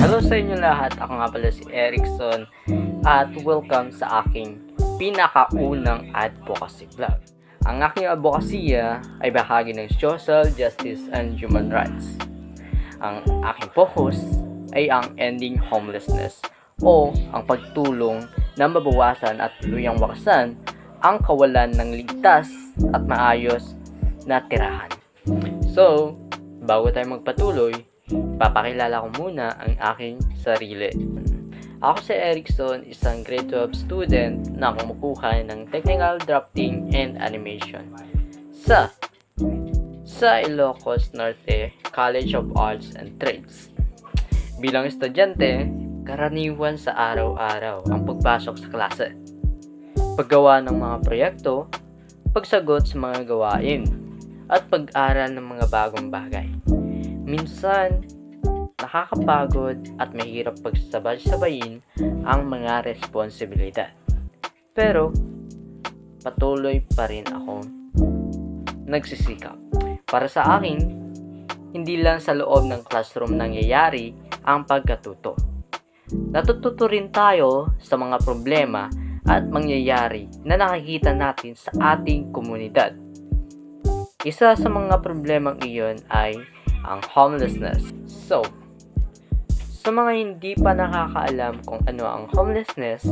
Hello sa inyo lahat, ako nga pala si Erickson at welcome sa aking pinakaunang advocacy vlog. Ang aking advokasya ay bahagi ng social justice and human rights. Ang aking focus ay ang ending homelessness o ang pagtulong na mabawasan at tuluyang wakasan ang kawalan ng ligtas at maayos na tirahan. So, bago tayo magpatuloy, papakilala ko muna ang aking sarili. Ako si Erickson, isang grade 12 student na kumukuha ng Technical Drafting and Animation sa Ilocos Norte College of Arts and Trades. Bilang estudyante, karaniwan sa araw-araw ang pagpasok sa klase, paggawa ng mga proyekto, pagsagot sa mga gawain, at pag-aral ng mga bagong bagay. Minsan, nakakapagod at mahirap pagsabay-sabayin ang mga responsibilidad. Pero, patuloy pa rin ako nagsisikap. Para sa akin, hindi lang sa loob ng classroom nangyayari ang pagkatuto. Natututo rin tayo sa mga problema at mangyayari na nakikita natin sa ating komunidad. Isa sa mga problemang iyon ay ang homelessness. So, sa mga hindi pa nakakaalam kung ano ang homelessness,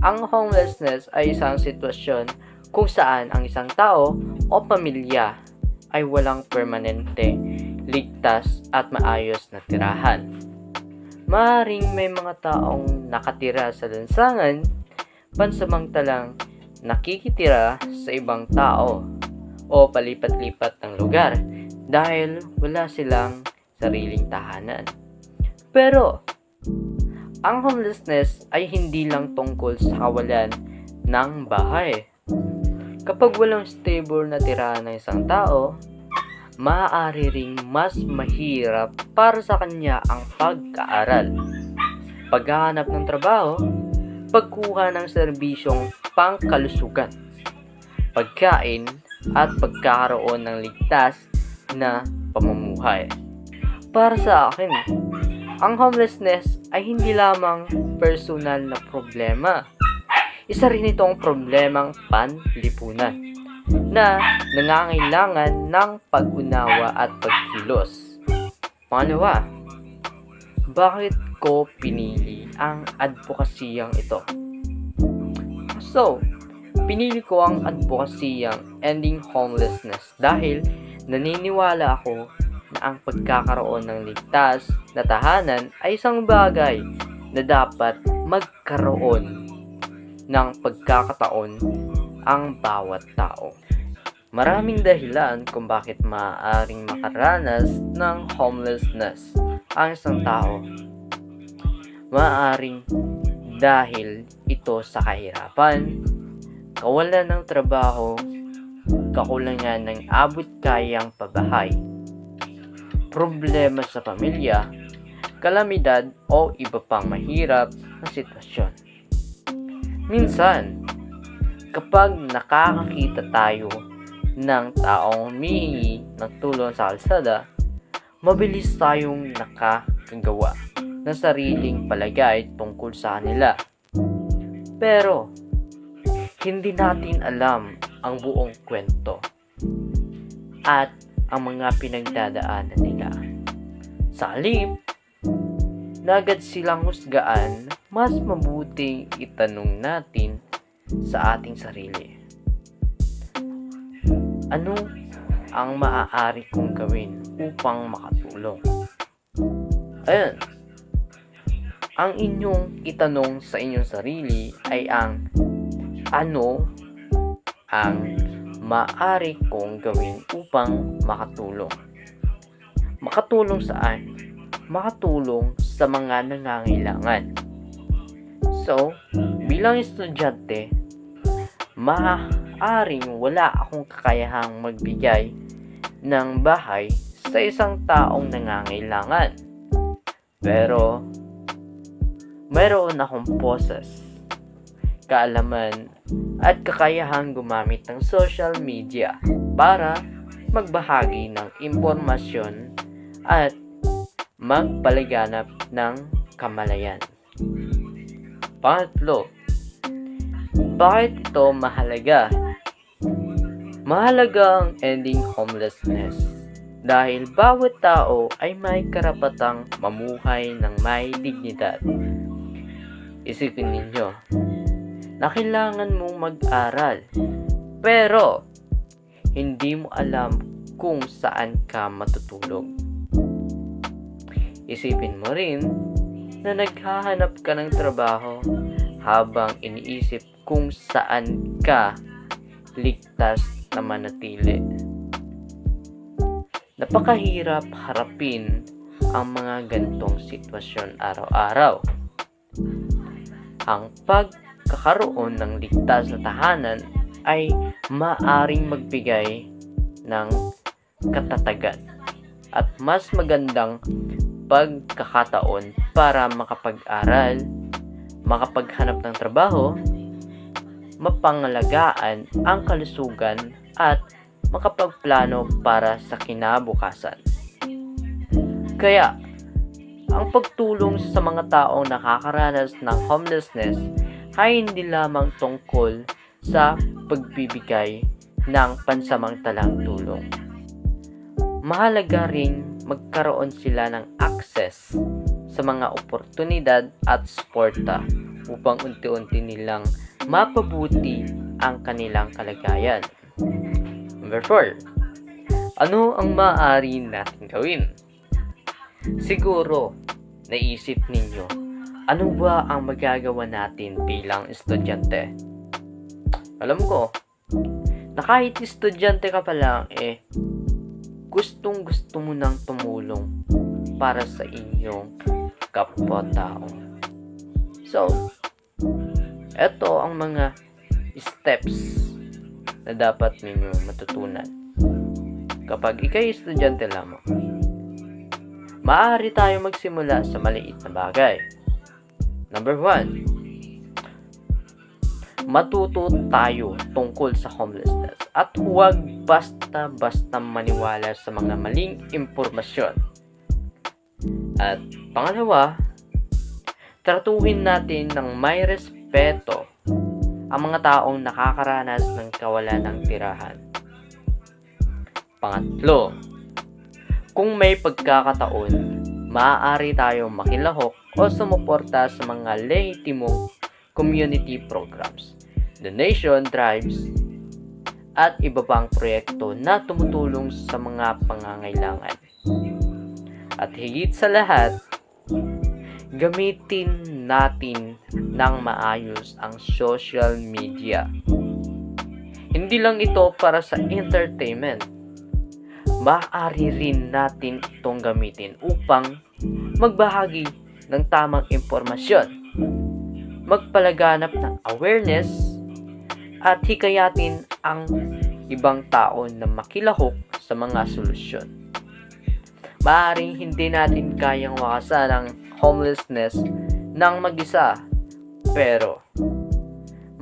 ang homelessness ay isang sitwasyon kung saan ang isang tao o pamilya ay walang permanente, ligtas at maayos na tirahan. Maaaring may mga taong nakatira sa lansangan, pansamantalang nakikitira sa ibang tao o palipat-lipat ng lugar dahil wala silang sariling tahanan. Pero, ang homelessness ay hindi lang tungkol sa kawalan ng bahay. Kapag walang stable na tirahan ng isang tao, maaari ring mas mahirap para sa kanya ang pagkaaral, paghahanap ng trabaho, pagkuha ng serbisyong pangkalusugan, pagkain, at pagkakaroon ng ligtas na pamumuhay. Para sa akin, ang homelessness ay hindi lamang personal na problema. Isa rin itong problemang panlipunan na nangangailangan ng pag-unawa at pagkilos. Pangalawa, bakit ko pinili ang advokasiyang ito? So, pinili ko ang advokasiyang ending homelessness dahil naniniwala ako na ang pagkakaroon ng ligtas na tahanan ay isang bagay na dapat magkaroon ng pagkakataon ang bawat tao. Maraming dahilan kung bakit maaaring makaranas ng homelessness ang isang tao. Maaaring dahil ito sa kahirapan, kawalan ng trabaho, kakulangan ng abot-kayang pabahay, problema sa pamilya, kalamidad o iba pang mahirap na sitwasyon. Minsan, kapag nakakakita tayo ng taong humihingi ng tulong sa kalsada, mabilis tayong nakakagawa ng sariling palagay tungkol sa kanila. Pero, hindi natin alam ang buong kwento at ang mga pinagdadaanan nila. Sa halip, na agad silang husgaan, mas mabuting itanong natin sa ating sarili. Ano ang maaari kong gawin upang makatulong? Ayun, ang inyong itanong sa inyong sarili ay ang ano ang maaari kong gawin upang makatulong. Makatulong saan? Makatulong sa mga nangangailangan. So, bilang estudyante, maaaring wala akong kakayahang magbigay ng bahay sa isang taong nangangailangan. Pero, mayroon akong boses, kaalaman, at kakayahang gumamit ng social media para magbahagi ng impormasyon at magpalaganap ng kamalayan. Pangatlo, bakit ito mahalaga? Mahalaga ang ending homelessness dahil bawat tao ay may karapatang mamuhay ng may dignidad. Isipin ninyo na kailangan mong mag-aral pero hindi mo alam kung saan ka matutulog. Isipin mo rin na naghahanap ka ng trabaho habang iniisip kung saan ka ligtas na manatili. Napakahirap harapin ang mga gantong sitwasyon araw-araw. Ang pagkakaroon ng ligtas na tahanan ay maaring magbigay ng katatagan at mas magandang pagkakataon para makapag-aral, makapaghanap ng trabaho, mapangalagaan ang kalusugan at makapagplano para sa kinabukasan. Kaya, ang pagtulong sa mga taong nakakaranas ng homelessness ay hindi lamang tungkol sa pagbibigay ng pansamantalang tulong. Mahalaga ring magkaroon sila ng access sa mga oportunidad at suporta upang unti-unti nilang mapabuti ang kanilang kalagayan. Number 4. Ano ang maaari natin gawin? Siguro, naisip ninyo, ano ba ang magagawa natin bilang estudyante? Alam ko, na kahit estudyante ka pa lang, gustong-gusto mo nang tumulong para sa inyong kapwa-tao. So, eto ang mga steps na dapat ninyo matutunan. Kapag ikay estudyante lamang, maaari tayo magsimula sa maliit na bagay. Number 1, matuto tayo tungkol sa homelessness at huwag basta-basta maniwala sa mga maling impormasyon. At pangalawa, tratuhin natin ng may respeto ang mga taong nakakaranas ng kawalan ng tirahan. Pangatlo, kung may pagkakataon, maaari tayong makilahok o sumuporta sa mga lehitimong community programs, donation drives, at iba pang proyekto na tumutulong sa mga pangangailangan. At higit sa lahat, gamitin natin ng maayos ang social media. Hindi lang ito para sa entertainment. Maaari rin natin itong gamitin upang magbahagi ng tamang impormasyon, magpalaganap ng awareness, at hikayatin ang ibang tao na makilahok sa mga solusyon. Maaaring hindi natin kayang wakasan ang homelessness ng mag-isa, pero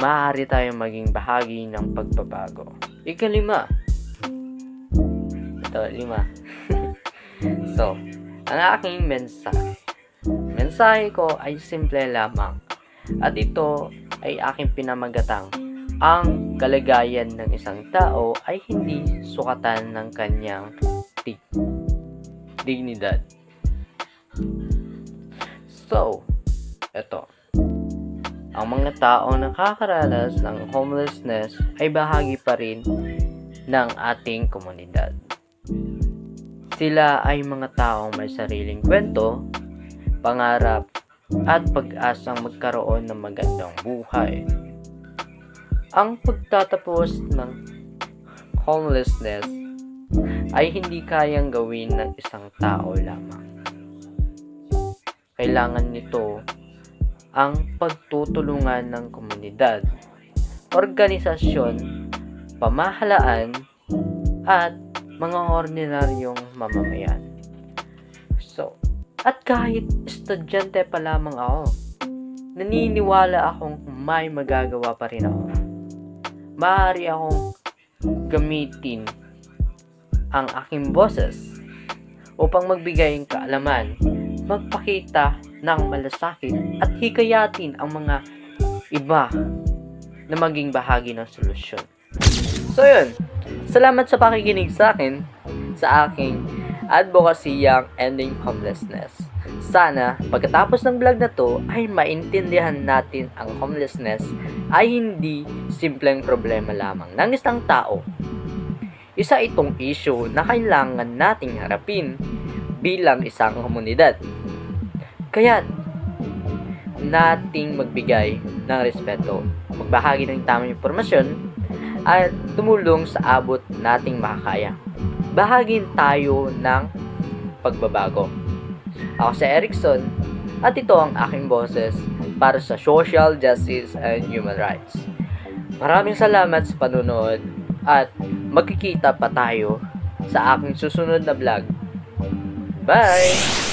maaari tayong maging bahagi ng pagbabago. Ikalima. Ito, 5. So, ang aking mensahe. Mensahe ko ay simple lamang. At ito ay aking pinamagatang ang kalagayan ng isang tao ay hindi sukatan ng kanyang dignidad. So, ito. Ang mga taong nakakaranas ng homelessness ay bahagi pa rin ng ating komunidad. Sila ay mga taong may sariling kwento, pangarap, at pag-asang magkaroon ng magandang buhay. Ang pagtatapos ng homelessness ay hindi kayang gawin ng isang tao lamang. Kailangan nito ang pagtutulungan ng komunidad, organisasyon, pamahalaan, at mga ordinaryong mamamayan. So, at kahit estudyante pa lamang ako, naniniwala akong may magagawa pa rin ako. Maaari akong gamitin ang aking boses upang magbigay ng kaalaman magpakita ng malasakit at hikayatin ang mga iba na maging bahagi ng solusyon. So yun, salamat sa pakikinig sa akin sa aking advokasiyang ending homelessness. Sana pagkatapos ng vlog na to ay maintindihan natin ang homelessness ay hindi simpleng problema lamang ng isang tao. Isa itong issue na kailangan nating harapin bilang isang komunidad. Kaya nating magbigay ng respeto, magbahagi ng tamang impormasyon at tumulong sa abot nating makakaya. Bahagin tayo ng pagbabago. Ako si Erickson at ito ang aking boses para sa social justice and human rights. Maraming salamat sa panonood at magkikita pa tayo sa aking susunod na vlog. Bye!